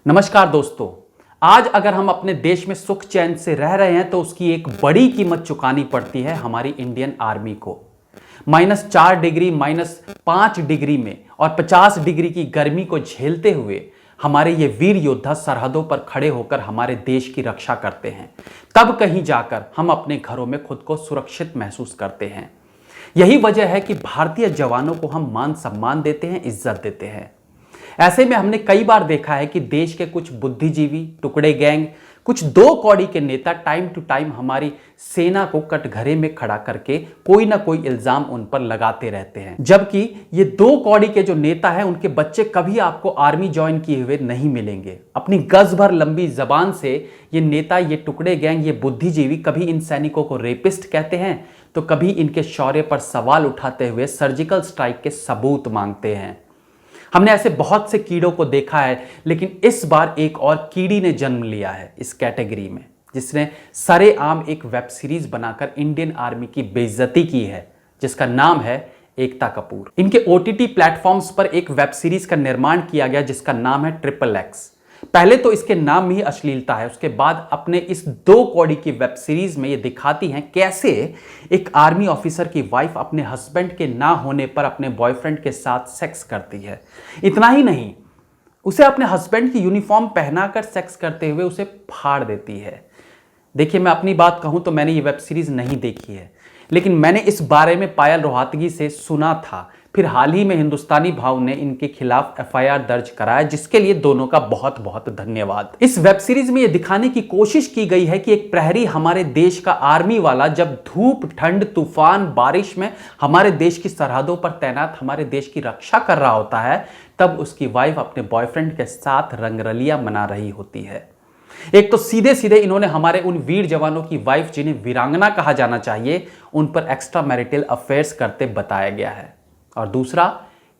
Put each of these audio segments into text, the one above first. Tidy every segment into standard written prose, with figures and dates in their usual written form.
नमस्कार दोस्तों। आज अगर हम अपने देश में सुख चैन से रह रहे हैं तो उसकी एक बड़ी कीमत चुकानी पड़ती है हमारी इंडियन आर्मी को। -4 डिग्री, -5 डिग्री में और 50 डिग्री की गर्मी को झेलते हुए हमारे ये वीर योद्धा सरहदों पर खड़े होकर हमारे देश की रक्षा करते हैं। तब कहीं जाकर हम अपने घरों में खुद को सुरक्षित महसूस करते हैं। यही वजह है कि भारतीय जवानों को हम मान सम्मान देते हैं, इज्जत देते हैं। ऐसे में हमने कई बार देखा है कि देश के कुछ बुद्धिजीवी, टुकड़े गैंग, कुछ दो कौड़ी के नेता टाइम टू टाइम हमारी सेना को कटघरे में खड़ा करके कोई ना कोई इल्जाम उन पर लगाते रहते हैं। जबकि ये दो कौड़ी के जो नेता हैं उनके बच्चे कभी आपको आर्मी ज्वाइन किए हुए नहीं मिलेंगे। अपनी गज भर लंबी जबान से ये नेता, ये टुकड़े गैंग, ये बुद्धिजीवी कभी इन सैनिकों को रेपिस्ट कहते हैं तो कभी इनके शौर्य पर सवाल उठाते हुए सर्जिकल स्ट्राइक के सबूत मांगते हैं। हमने ऐसे बहुत से कीड़ों को देखा है, लेकिन इस बार एक और कीड़ी ने जन्म लिया है इस कैटेगरी में, जिसने सरेआम एक वेब सीरीज बनाकर इंडियन आर्मी की बेइज्जती की है, जिसका नाम है एकता कपूर। इनके ओटीटी प्लेटफॉर्म्स पर एक वेब सीरीज का निर्माण किया गया जिसका नाम है XXX। पहले तो इसके नाम में ही अश्लीलता है, उसके बाद अपने इस दो कौड़ी की वेब सीरीज में ये दिखाती हैं कैसे एक आर्मी ऑफिसर की वाइफ अपने हस्बैंड के ना होने पर अपने बॉयफ्रेंड के साथ सेक्स करती है। इतना ही नहीं, उसे अपने हस्बैंड की यूनिफॉर्म पहनाकर सेक्स करते हुए उसे फाड़ देती है। देखिए, मैं अपनी बात कहूं तो मैंने ये वेब सीरीज नहीं देखी है, लेकिन मैंने इस बारे में पायल रोहतगी से सुना था। फिर हाल ही में हिंदुस्तानी भाव ने इनके खिलाफ FIR दर्ज कराया, जिसके लिए दोनों का बहुत बहुत धन्यवाद। इस वेब सीरीज में यह दिखाने की कोशिश की गई है कि एक प्रहरी हमारे देश का आर्मी वाला जब धूप, ठंड, तूफान, बारिश में हमारे देश की सरहदों पर तैनात हमारे देश की रक्षा कर रहा होता है, तब उसकी वाइफ अपने बॉयफ्रेंड के साथ रंगरलियां मना रही होती है। एक तो सीधे सीधे इन्होंने हमारे उन वीर जवानों की वाइफ, जिन्हें वीरांगना कहा जाना चाहिए, उन पर एक्स्ट्रा मैरिटल अफेयर्स करते बताया गया है। और दूसरा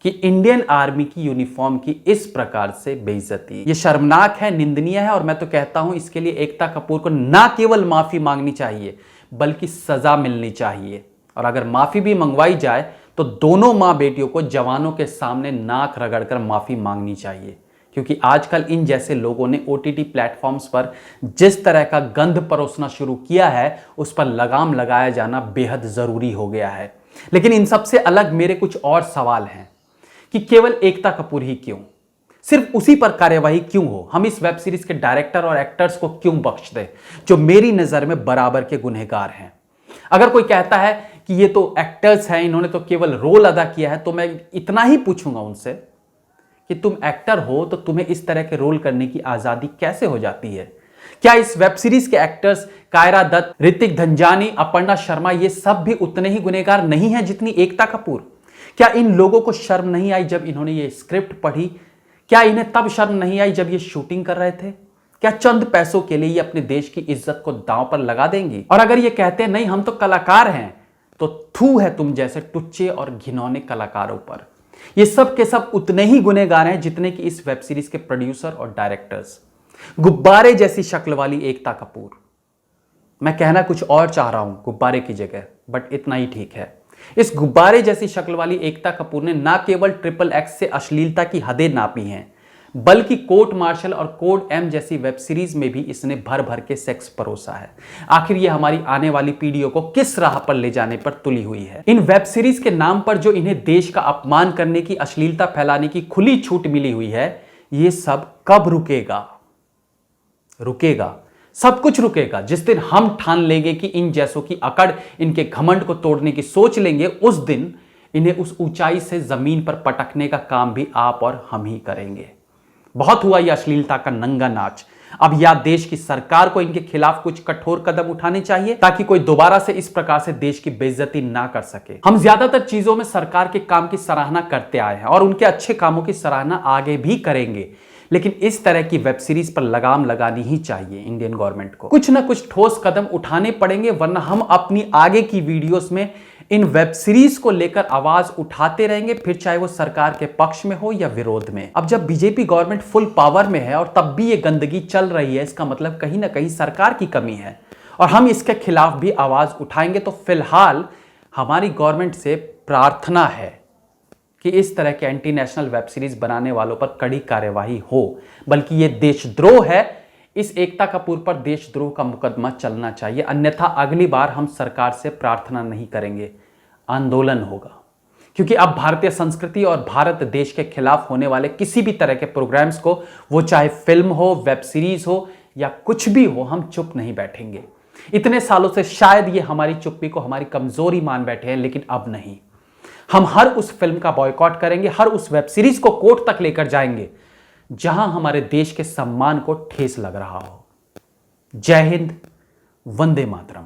कि इंडियन आर्मी की यूनिफॉर्म की इस प्रकार से बेइज्जती, ये शर्मनाक है, निंदनीय है। और मैं तो कहता हूं इसके लिए एकता कपूर को ना केवल माफी मांगनी चाहिए बल्कि सजा मिलनी चाहिए। और अगर माफी भी मंगवाई जाए तो दोनों मां बेटियों को जवानों के सामने नाक रगड़कर माफी मांगनी चाहिए, क्योंकि आजकल इन जैसे लोगों ने OTT प्लेटफॉर्म्स पर जिस तरह का गंध परोसना शुरू किया है उस पर लगाम लगाया जाना बेहद जरूरी हो गया है। लेकिन इन सबसे अलग मेरे कुछ और सवाल हैं कि केवल एकता कपूर ही क्यों, सिर्फ उसी पर कार्यवाही क्यों हो? हम इस वेब सीरीज के डायरेक्टर और एक्टर्स को क्यों बख्श दें, जो मेरी नजर में बराबर के गुनहगार हैं? अगर कोई कहता है कि ये तो एक्टर्स हैं, इन्होंने तो केवल रोल अदा किया है, तो मैं इतना ही पूछूंगा उनसे कि तुम एक्टर हो तो तुम्हें इस तरह के रोल करने की आजादी कैसे हो जाती है? क्या इस वेब सीरीज के एक्टर्स कायरा दत्त, ऋतिक धनजानी, अपर्णा शर्मा ये सब भी उतने ही गुनहगार नहीं हैं जितनी एकता कपूर? क्या इन लोगों को शर्म नहीं आई जब इन्होंने ये स्क्रिप्ट पढ़ी? क्या इन्हें तब शर्म नहीं आई जब ये शूटिंग कर रहे थे? क्या चंद पैसों के लिए ये अपने देश की इज्जत को दांव पर लगा देंगी? और अगर ये कहते हैं नहीं हम तो कलाकार हैं, तो थू है तुम जैसे टुच्चे और घिनौने कलाकारों पर। ये सब के सब उतने ही गुनहगार हैं जितने कि इस वेब सीरीज के प्रोड्यूसर और डायरेक्टर्स। गुब्बारे जैसी शक्ल वाली एकता कपूर, मैं कहना कुछ और चाह रहा हूं गुब्बारे की जगह, बट इतना ही ठीक है। इस गुब्बारे जैसी शक्ल वाली एकता कपूर ने ना केवल XXX से अश्लीलता की हदें नापी हैं, बल्कि कोर्ट मार्शल और कोड M जैसी वेब सीरीज में भी इसने भर भर के सेक्स परोसा है। आखिर ये हमारी आने वाली पीढ़ियों को किस राह पर ले जाने पर तुली हुई है? इन वेब सीरीज के नाम पर जो इन्हें देश का अपमान करने की, अश्लीलता फैलाने की खुली छूट मिली हुई है, ये सब कब रुकेगा? रुकेगा, सब कुछ रुकेगा जिस दिन हम ठान लेंगे कि इन जैसों की अकड़, इनके घमंड को तोड़ने की सोच लेंगे। उस दिन इन्हें उस ऊंचाई से जमीन पर पटकने का काम भी आप और हम ही करेंगे। बहुत हुआ यह अश्लीलता का नंगा नाच। अब या देश की सरकार को इनके खिलाफ कुछ कठोर कदम उठाने चाहिए ताकि कोई दोबारा से इस प्रकार से देश की बेइज्जती ना कर सके। हम ज्यादातर चीजों में सरकार के काम की सराहना करते आए हैं और उनके अच्छे कामों की सराहना आगे भी करेंगे, लेकिन इस तरह की वेब सीरीज पर लगाम लगानी ही चाहिए इंडियन गवर्नमेंट को। कुछ ना कुछ ठोस कदम उठाने पड़ेंगे, वरना हम अपनी आगे की वीडियोस में इन वेब सीरीज को लेकर आवाज उठाते रहेंगे, फिर चाहे वो सरकार के पक्ष में हो या विरोध में। अब जब बीजेपी गवर्नमेंट फुल पावर में है और तब भी ये गंदगी चल रही है, इसका मतलब कहीं ना कहीं सरकार की कमी है और हम इसके खिलाफ भी आवाज उठाएंगे। तो फिलहाल हमारी गवर्नमेंट से प्रार्थना है कि इस तरह के एंटी नेशनल वेब सीरीज बनाने वालों पर कड़ी कार्यवाही हो, बल्कि यह देशद्रोह है। इस एकता कपूर पर देशद्रोह का मुकदमा चलना चाहिए, अन्यथा अगली बार हम सरकार से प्रार्थना नहीं करेंगे, आंदोलन होगा। क्योंकि अब भारतीय संस्कृति और भारत देश के खिलाफ होने वाले किसी भी तरह के प्रोग्राम्स को, वो चाहे फिल्म हो, वेब सीरीज हो या कुछ भी हो, हम चुप नहीं बैठेंगे। इतने सालों से शायद ये हमारी चुप्पी को हमारी कमजोरी मान बैठे हैं, लेकिन अब नहीं। हम हर उस फिल्म का बॉयकॉट करेंगे, हर उस वेब सीरीज को कोर्ट तक लेकर जाएंगे जहां हमारे देश के सम्मान को ठेस लग रहा हो। जय हिंद, वंदे मातरम।